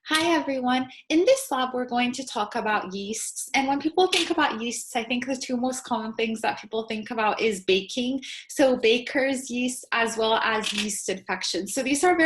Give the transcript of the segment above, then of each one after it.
Hi everyone. In this lab, we're going to talk about yeasts. And when people think about yeasts, I think the two most common things that people think about is baking. So baker's yeast as well as yeast infection. So these are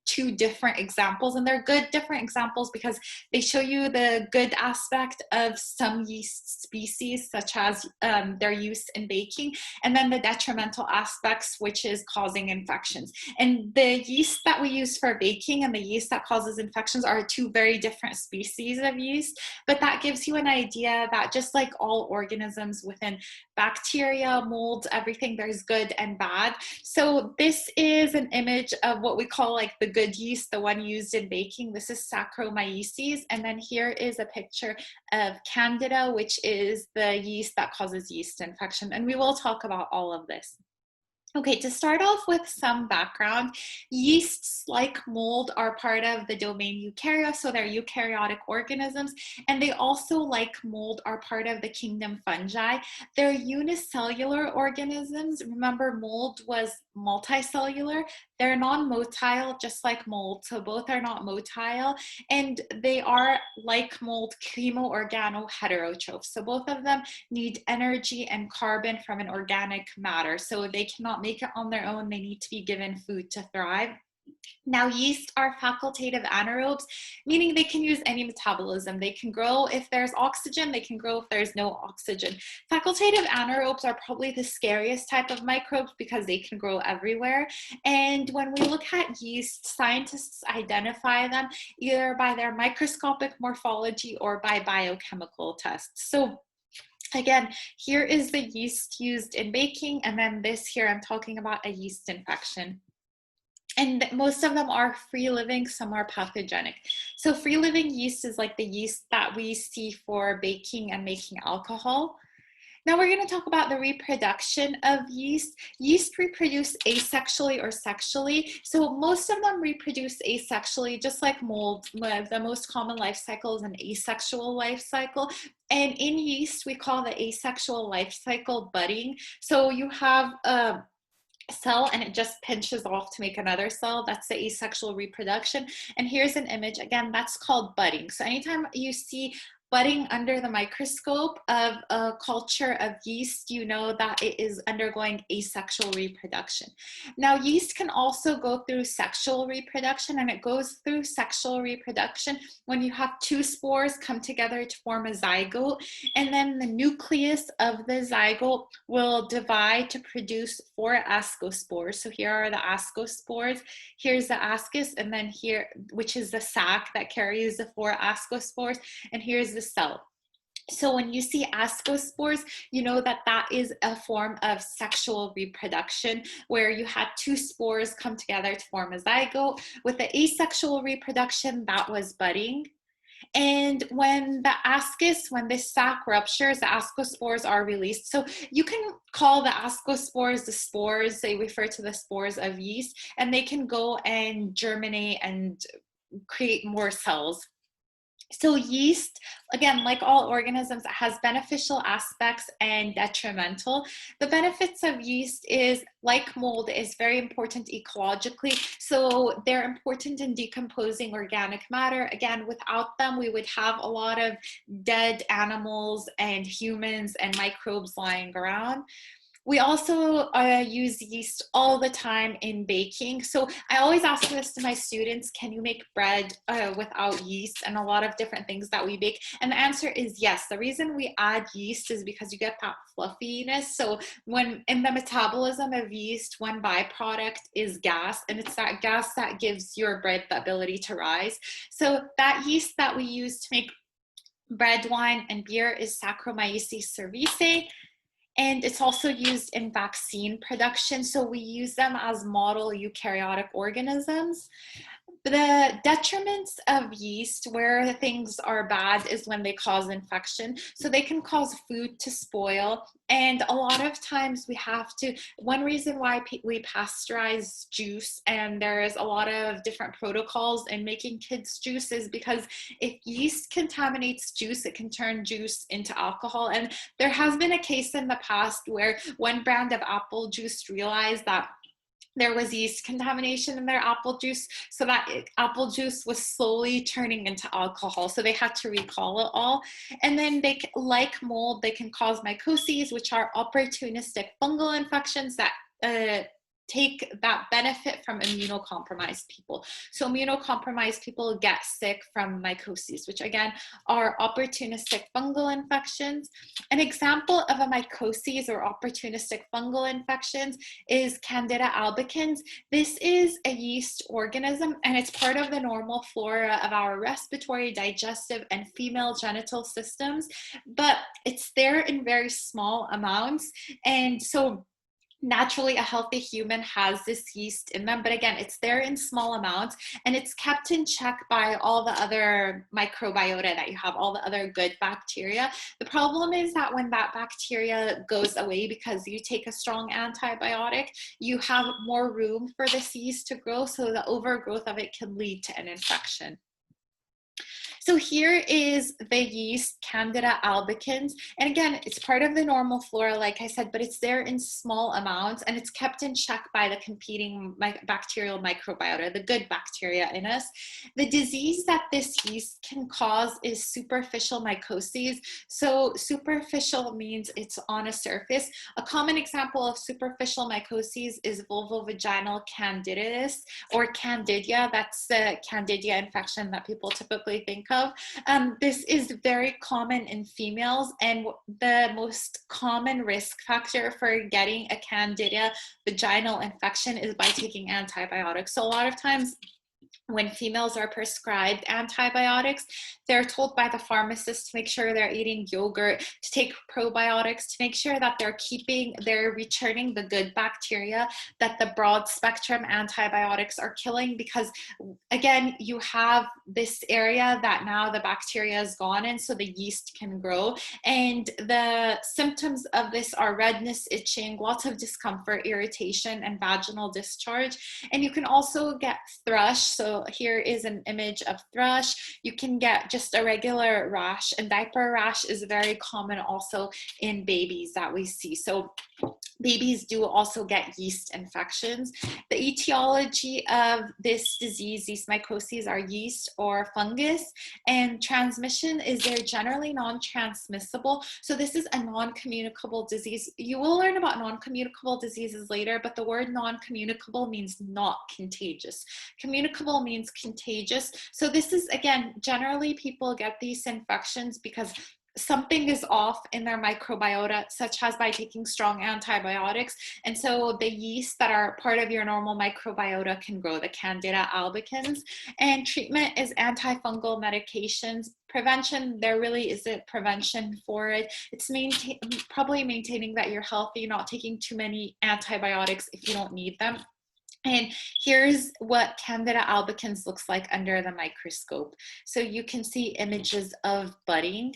two different examples, and they're good different examples because they show you the good aspect of some yeast species, such as their use in baking, and then the detrimental aspects, which is causing infections. And the yeast that we use for baking and the yeast that causes infections are two very different species of yeast, but that gives you an idea that just like all organisms within bacteria, mold, everything, there's good and bad. So this is an image of what we call like the good yeast, the one used in baking. This is Saccharomyces, and then here is a picture of Candida, which is the yeast that causes yeast infection, and we will talk about all of this. Okay, to start off with some background, yeasts, like mold, are part of the domain Eukarya, so they're eukaryotic organisms, and they also, like mold, are part of the kingdom fungi. They're unicellular organisms. Remember, mold was multicellular. They're non-motile, just like mold, so both are not motile, and they are, like mold, chemo-organo-heterotrophs. So both of them need energy and carbon from an organic matter, so they cannot make it on their own. They need to be given food to thrive. Now, yeast are facultative anaerobes, meaning they can use any metabolism. They can grow if there's oxygen, they can grow if there's no oxygen. Facultative anaerobes are probably the scariest type of microbes because they can grow everywhere. And when we look at yeast, scientists identify them either by their microscopic morphology or by biochemical tests. So again, here is the yeast used in baking, and then this here, I'm talking about a yeast infection. And most of them are free-living, some are pathogenic. So free-living yeast is like the yeast that we see for baking and making alcohol. Now we're going to talk about the reproduction of yeast. Yeast reproduce asexually or sexually. So most of them reproduce asexually, just like mold. The most common life cycle is an asexual life cycle. And in yeast, we call the asexual life cycle budding. So you have a cell and it just pinches off to make another cell. That's the asexual reproduction. And here's an image. Again, that's called budding. So anytime you see budding under the microscope of a culture of yeast, you know that it is undergoing asexual reproduction. Now, yeast can also go through sexual reproduction, and it goes through sexual reproduction when you have two spores come together to form a zygote, and then the nucleus of the zygote will divide to produce 4 ascospores. So here are the ascospores, here's the ascus, and then here, which is the sac that carries the 4 ascospores, and here's the cell. So when you see ascospores, you know that that is a form of sexual reproduction where you had 2 spores come together to form a zygote. With the asexual reproduction, that was budding. And when the ascus, when this sac ruptures, the ascospores are released. So you can call the ascospores the spores. They refer to the spores of yeast, and they can go and germinate and create more cells. So yeast, again, like all organisms, has beneficial aspects and detrimental. The benefits of yeast is, like mold, is very important ecologically. So they're important in decomposing organic matter. Again, without them, we would have a lot of dead animals and humans and microbes lying around. We also use yeast all the time in baking. So I always ask this to my students, can you make bread without yeast, and a lot of different things that we bake? And the answer is yes. The reason we add yeast is because you get that fluffiness. So when in the metabolism of yeast, one byproduct is gas, and it's that gas that gives your bread the ability to rise. So that yeast that we use to make bread, wine, and beer is Saccharomyces cerevisiae. And it's also used in vaccine production. So we use them as model eukaryotic organisms. The detriments of yeast, where things are bad, is when they cause infection. So they can cause food to spoil. And a lot of times we have to, one reason why we pasteurize juice, and there is a lot of different protocols in making kids' juice, is because if yeast contaminates juice, it can turn juice into alcohol. And there has been a case in the past where one brand of apple juice realized that there was yeast contamination in their apple juice, so that apple juice was slowly turning into alcohol, so they had to recall it all. And then they, like mold, they can cause mycoses, which are opportunistic fungal infections that take that benefit from immunocompromised people. So immunocompromised people get sick from mycoses, which again are opportunistic fungal infections. An example of a mycoses or opportunistic fungal infections is Candida albicans. This is a yeast organism, and it's part of the normal flora of our respiratory, digestive, and female genital systems, but it's there in very small amounts. And so naturally a healthy human has this yeast in them, but again, it's there in small amounts, and it's kept in check by all the other microbiota that you have, all the other good bacteria. The problem is that when that bacteria goes away because you take a strong antibiotic, you have more room for this yeast to grow, so the overgrowth of it can lead to an infection. So here is the yeast Candida albicans. And again, it's part of the normal flora, like I said, but it's there in small amounts, and it's kept in check by the competing bacterial microbiota, the good bacteria in us. The disease that this yeast can cause is superficial mycoses. So superficial means it's on a surface. A common example of superficial mycoses is vulvovaginal candidiasis or Candida. That's the Candida infection that people typically think of. This is very common in females, and the most common risk factor for getting a Candida vaginal infection is by taking antibiotics. So a lot of times when females are prescribed antibiotics, they're told by the pharmacist to make sure they're eating yogurt, to take probiotics, to make sure that they're returning the good bacteria that the broad spectrum antibiotics are killing, because again, you have this area that now the bacteria is gone in, so the yeast can grow. And the symptoms of this are redness, itching, lots of discomfort, irritation, and vaginal discharge. And you can also get thrush. So here is an image of thrush. You can get just a regular rash, and diaper rash is very common also in babies that we see. So babies do also get yeast infections. The etiology of this disease, these mycoses, are yeast or fungus, and transmission is they're generally non-transmissible. So this is a non-communicable disease. You will learn about non-communicable diseases later, but the word non-communicable means not contagious. Communicable means contagious. So this is, again, generally people get these infections because something is off in their microbiota, such as by taking strong antibiotics. And so the yeast that are part of your normal microbiota can grow, the Candida albicans. And treatment is antifungal medications. Prevention, there really isn't prevention for it. It's probably maintaining that you're healthy, not taking too many antibiotics if you don't need them. And here's what Candida albicans looks like under the microscope. So you can see images of budding.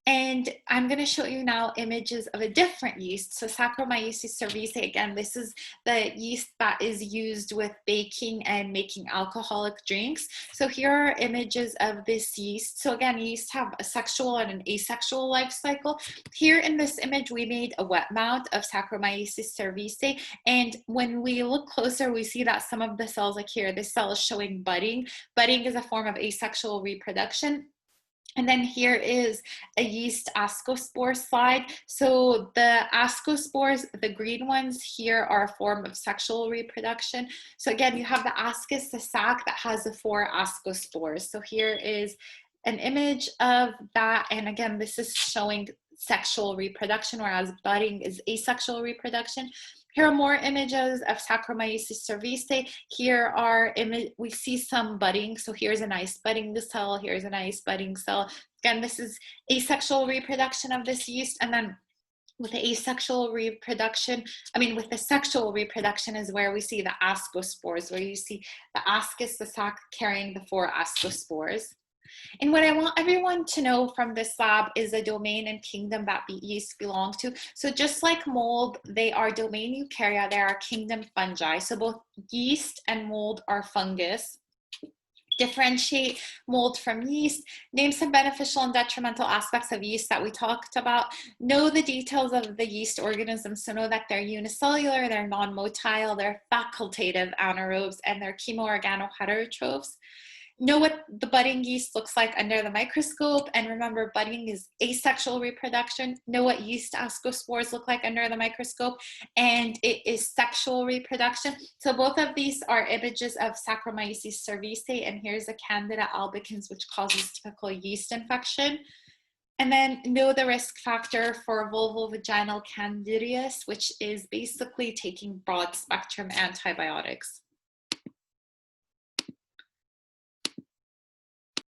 And I'm going to show you now images of a different yeast. So Saccharomyces cerevisiae, again, this is the yeast that is used with baking and making alcoholic drinks. So here are images of this yeast. So again, yeast have a sexual and an asexual life cycle. Here in this image, we made a wet mount of Saccharomyces cerevisiae. And when we look closer, we see that some of the cells, like here, this cell is showing budding. Budding is a form of asexual reproduction. And then here is a yeast ascospore slide. So the ascospores, the green ones here, are a form of sexual reproduction. So again, you have the ascus, the sac that has the 4 ascospores. So here is an image of that. And again, this is showing sexual reproduction, whereas budding is asexual reproduction. Here are more images of Saccharomyces cerevisiae. Here are we see some budding. So here's a nice budding cell. Here's a nice budding cell. Again, this is asexual reproduction of this yeast. And then with the asexual reproduction, with the sexual reproduction is where we see the ascospores, where you see the ascus, the sac, carrying the 4 ascospores. And what I want everyone to know from this lab is the domain and kingdom that yeast belong to. So just like mold, they are domain eukarya, they are kingdom fungi. So both yeast and mold are fungus. differentiate mold from yeast, name some beneficial and detrimental aspects of yeast that we talked about, know the details of the yeast organisms, so know that they're unicellular, they're non-motile, they're facultative anaerobes, and they're chemoorganoheterotrophs. Know what the budding yeast looks like under the microscope, and remember, budding is asexual reproduction. Know what yeast ascospores look like under the microscope, and it is sexual reproduction. So both of these are images of Saccharomyces cerevisiae, and here's a Candida albicans, which causes typical yeast infection. And then know the risk factor for vulvovaginal candidiasis, which is basically taking broad spectrum antibiotics.